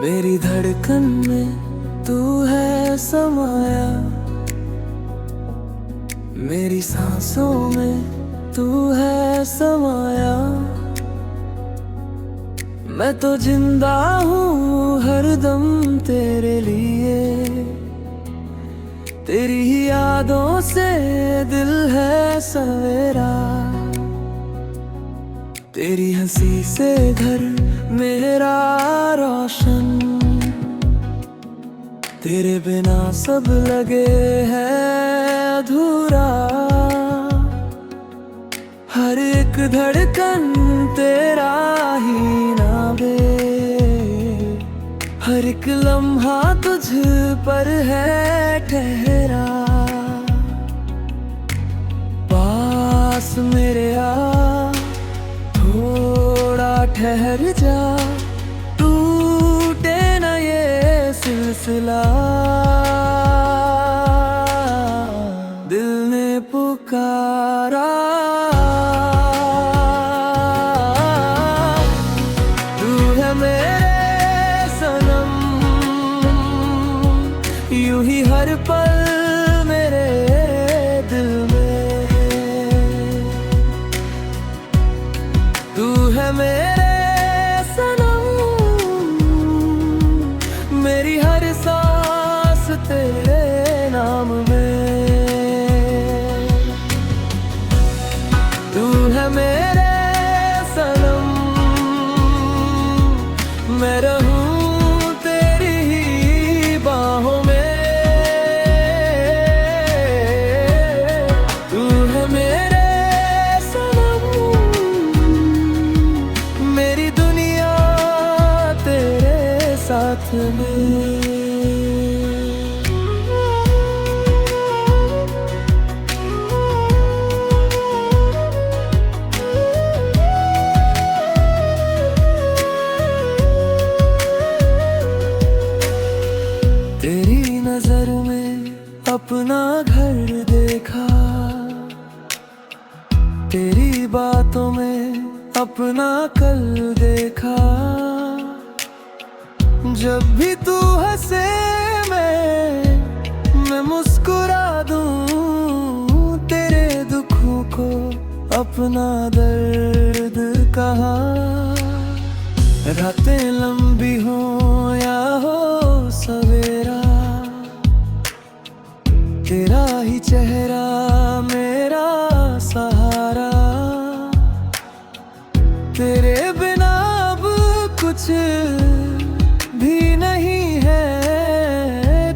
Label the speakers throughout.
Speaker 1: मेरी धड़कन में तू है समाया, मेरी सांसों में तू है समाया। मैं तो जिंदा हूँ हरदम तेरे लिए, तेरी ही यादों से दिल है सवेरा। तेरी हंसी से घर मेरा रोशन, तेरे बिना सब लगे है अधूरा। हर एक धड़कन तेरा ही नाम है, हर एक लम्हा तुझ पर है ठहरा। पास मेरे आ थोड़ा ठहर जा, टूटे न ये सिलसिला। दिल ने पुकारा, तू है मेरे सनम, यूं ही हर पल मेरे दिल में। तू है मेरे सनम, मेरी हर सांस तेरे नाम में। तू है मेरे सनम, मैं रहूं तेरी ही बाहों में। तू है मेरे सनम, मेरी दुनिया तेरे साथ में। तेरी नजर में अपना घर देखा, तेरी बातों में अपना कल देखा। जब भी तू हंसे मैं मुस्कुरा दूं, तेरे दुखों को अपना दर्द कहा। रातें लंबी हो या हो सवेरा, तेरा ही चेहरा मेरा सहारा। तेरे बिना अब कुछ भी नहीं है,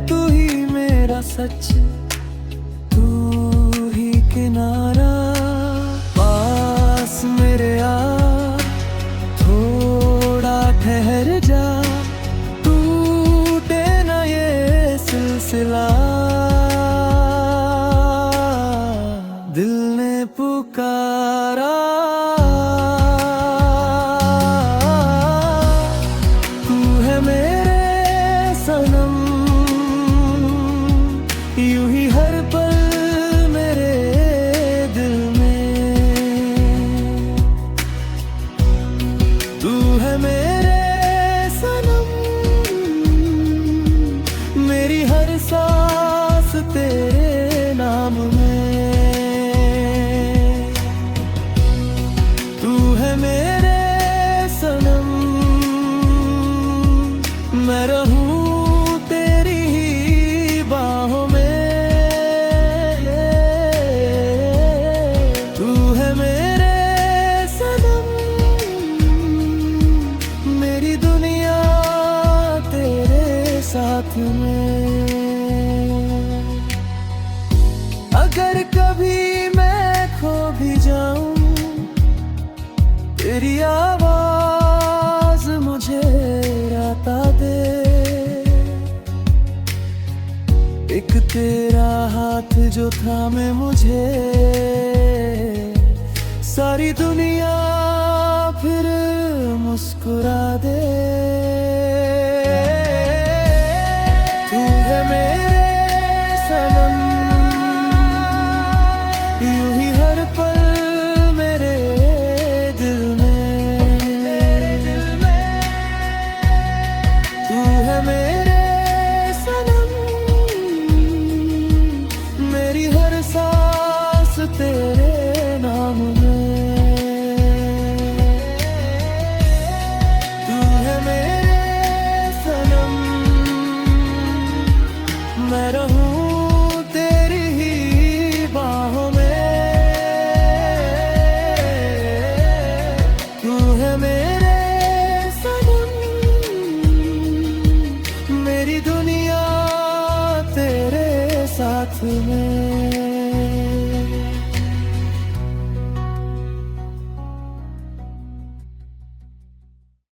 Speaker 1: तू ही मेरा सच, तू ही किनारा। पास मेरे आ थोड़ा ठहर जा, टूटे न ये सिलसिला। दिल ने पुकारा, तू है मेरे सनम, यूं ही हर पल मेरे दिल में। तू है मेरे सनम, मेरी हर सांस तेरे नाम में। तू है मेरे सनम, मैं रहूं तेरी ही बाहों में। तू है मेरे सनम, मेरी दुनिया तेरे साथ में। अगर कभी मैं खो भी जाऊं, तेरी आवाज मुझे राता दे। एक तेरा हाथ जो थामे मुझे, सारी दुनिया फिर मुस्कुरा दे।